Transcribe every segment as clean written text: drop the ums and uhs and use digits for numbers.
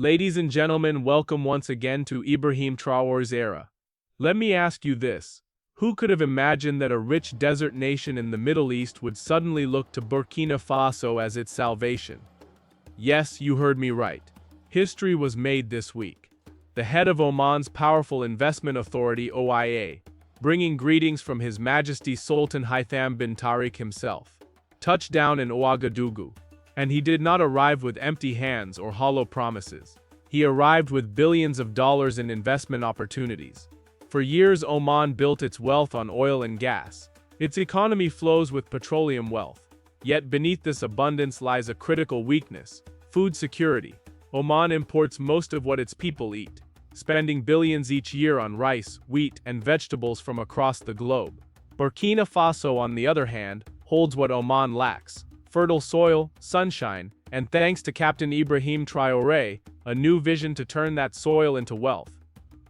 Ladies and gentlemen, welcome once again to Ibrahim Traoré's era. Let me ask you this. Who could have imagined that a rich desert nation in the Middle East would suddenly look to Burkina Faso as its salvation? Yes, you heard me right. History was made this week. The head of Oman's powerful investment authority OIA, bringing greetings from His Majesty Sultan Haitham bin Tariq himself, touched down in Ouagadougou. And he did not arrive with empty hands or hollow promises. He arrived with billions of dollars in investment opportunities. For years, Oman built its wealth on oil and gas. Its economy flows with petroleum wealth. Yet beneath this abundance lies a critical weakness: food security. Oman imports most of what its people eat, spending billions each year on rice, wheat, and vegetables from across the globe. Burkina Faso, on the other hand, holds what Oman lacks: fertile soil, sunshine, and thanks to Captain Ibrahim Traoré, a new vision to turn that soil into wealth.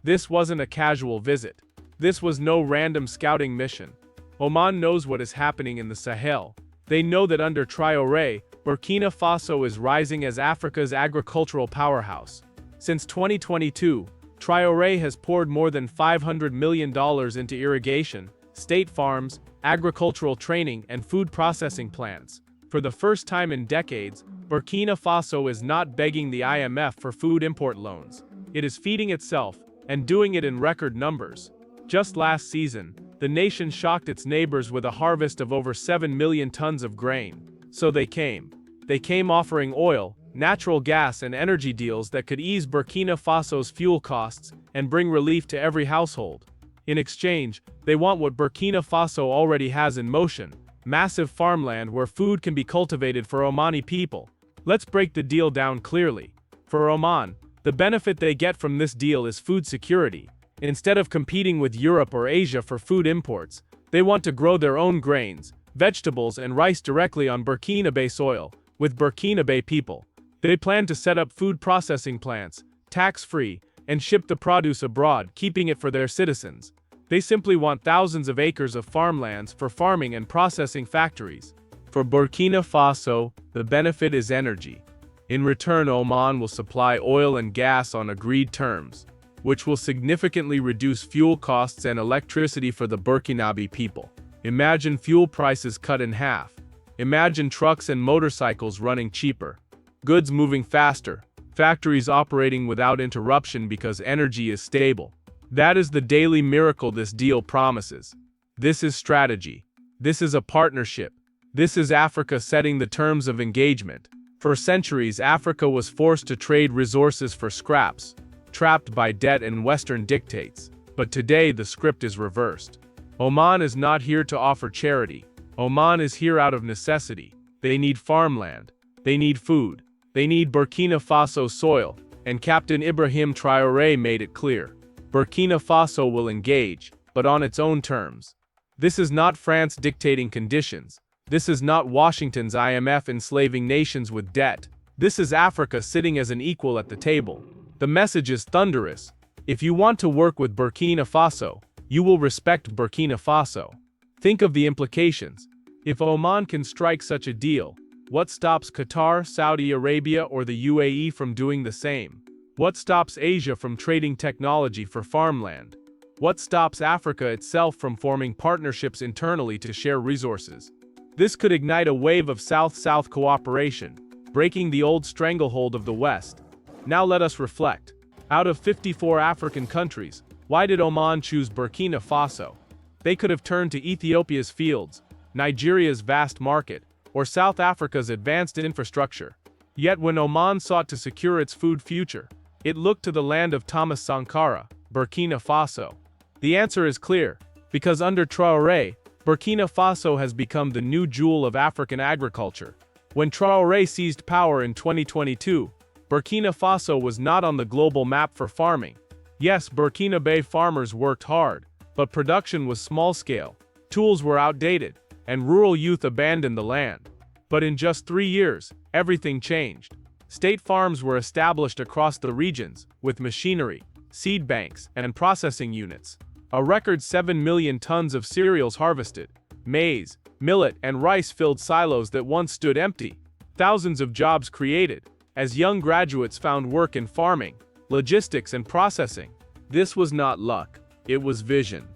This wasn't a casual visit. This was no random scouting mission. Oman knows what is happening in the Sahel. They know that under Traoré, Burkina Faso is rising as Africa's agricultural powerhouse. Since 2022, Traoré has poured more than $500 million into irrigation, state farms, agricultural training, and food processing plants. For the first time in decades, Burkina Faso is not begging the IMF for food import loans. It is feeding itself, and doing it in record numbers. Just last season, the nation shocked its neighbors with a harvest of over 7 million tons of grain. So they came. They came offering oil, natural gas, and energy deals that could ease Burkina Faso's fuel costs and bring relief to every household. In exchange, they want what Burkina Faso already has in motion: massive farmland where food can be cultivated for Omani people. Let's break the deal down clearly. For Oman, the benefit they get from this deal is food security. Instead of competing with Europe or Asia for food imports, they want to grow their own grains, vegetables, and rice directly on Burkinabe soil, with Burkinabe people. They plan to set up food processing plants, tax-free, and ship the produce abroad, keeping it for their citizens. They simply want thousands of acres of farmlands for farming and processing factories. For Burkina Faso, the benefit is energy. In return, Oman will supply oil and gas on agreed terms, which will significantly reduce fuel costs and electricity for the Burkinabe people. Imagine fuel prices cut in half. Imagine trucks and motorcycles running cheaper, goods moving faster, factories operating without interruption because energy is stable. That is the daily miracle this deal promises. This is strategy. This is a partnership. This is Africa setting the terms of engagement. For centuries, Africa was forced to trade resources for scraps, trapped by debt and Western dictates. But today, the script is reversed. Oman is not here to offer charity. Oman is here out of necessity. They need farmland. They need food. They need Burkina Faso soil, and Captain Ibrahim Traoré made it clear. Burkina Faso will engage, but on its own terms. This is not France dictating conditions. This is not Washington's IMF enslaving nations with debt. This is Africa sitting as an equal at the table. The message is thunderous. If you want to work with Burkina Faso, you will respect Burkina Faso. Think of the implications. If Oman can strike such a deal, what stops Qatar, Saudi Arabia, or the UAE from doing the same? What stops Asia from trading technology for farmland? What stops Africa itself from forming partnerships internally to share resources? This could ignite a wave of South-South cooperation, breaking the old stranglehold of the West. Now let us reflect. Out of 54 African countries, why did Oman choose Burkina Faso? They could have turned to Ethiopia's fields, Nigeria's vast market, or South Africa's advanced infrastructure. Yet when Oman sought to secure its food future, it looked to the land of Thomas Sankara, Burkina Faso. The answer is clear, because under Traoré, Burkina Faso has become the new jewel of African agriculture. When Traoré seized power in 2022, Burkina Faso was not on the global map for farming. Yes, Burkinabe farmers worked hard, but production was small-scale, tools were outdated, and rural youth abandoned the land. But in just 3 years, everything changed. State farms were established across the regions, with machinery, seed banks, and processing units. A record 7 million tons of cereals harvested. Maize, millet, and rice filled silos that once stood empty. Thousands of jobs created. as young graduates found work in farming, logistics and processing. This was not luck, it was vision.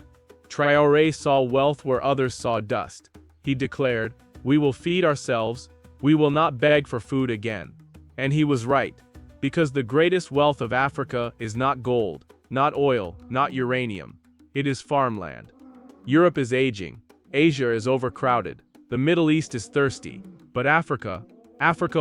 Traoré saw wealth where others saw dust. He declared, "We will feed ourselves, we will not beg for food again." And he was right, because the greatest wealth of Africa is not gold, not oil, not uranium. It is farmland. Europe is aging, Asia is overcrowded, the Middle East is thirsty, but Africa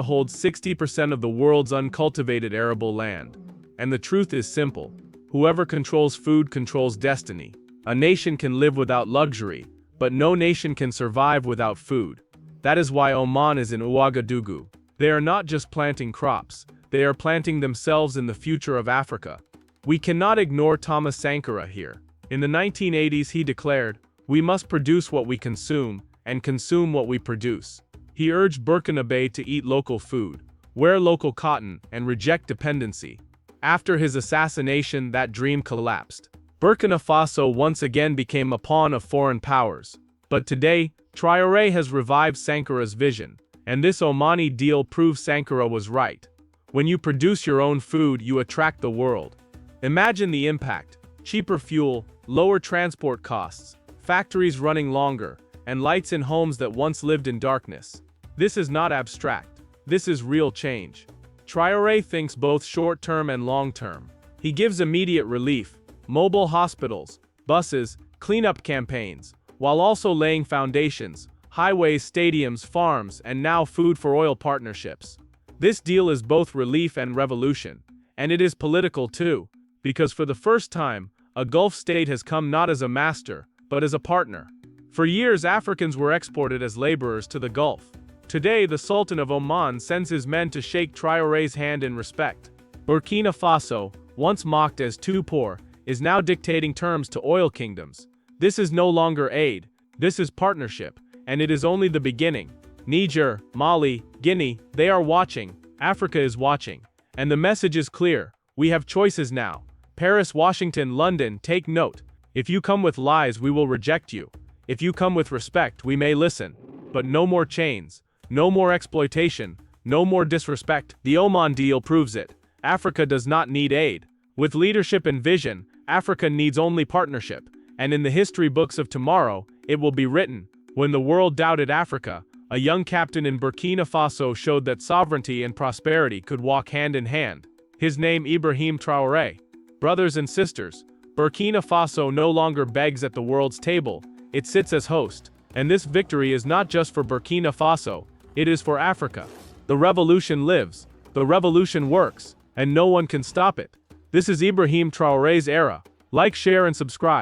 holds 60% of the world's uncultivated arable land. And the truth is simple: whoever controls food controls destiny. A nation can live without luxury, but no nation can survive without food. That is why Oman is in Ouagadougou. They are not just planting crops, they are planting themselves in the future of Africa. We cannot ignore Thomas Sankara here. In the 1980s he declared, "We must produce what we consume, and consume what we produce." He urged Burkina Faso to eat local food, wear local cotton, and reject dependency. After his assassination, that dream collapsed. Burkina Faso once again became a pawn of foreign powers. But today, Traoré has revived Sankara's vision, and this Omani deal proves Sankara was right. When you produce your own food, you attract the world. Imagine the impact: cheaper fuel, lower transport costs, factories running longer, and lights in homes that once lived in darkness. This is not abstract. This is real change. Traoré thinks both short-term and long-term. He gives immediate relief: mobile hospitals, buses, cleanup campaigns, while also laying foundations: highways, stadiums, farms, and now food for oil partnerships. This deal is both relief and revolution. And it is political too, because for the first time, a Gulf state has come not as a master, but as a partner. For years, Africans were exported as laborers to the Gulf. Today, the Sultan of Oman sends his men to shake Traoré's hand in respect. Burkina Faso, once mocked as too poor, is now dictating terms to oil kingdoms. This is no longer aid, this is partnership, and it is only the beginning. Niger, Mali, Guinea, they are watching, Africa is watching. And the message is clear: we have choices now. Paris, Washington, London, take note. If you come with lies, we will reject you. If you come with respect, we may listen. But no more chains, no more exploitation, no more disrespect. The Oman deal proves it. Africa does not need aid. With leadership and vision, Africa needs only partnership. And in the history books of tomorrow, it will be written, when the world doubted Africa, a young captain in Burkina Faso showed that sovereignty and prosperity could walk hand in hand. His name Ibrahim Traoré. Brothers and sisters, Burkina Faso no longer begs at the world's table, it sits as host. And this victory is not just for Burkina Faso, it is for Africa. The revolution lives, the revolution works, and no one can stop it. This is Ibrahim Traoré's era. Like, share and subscribe.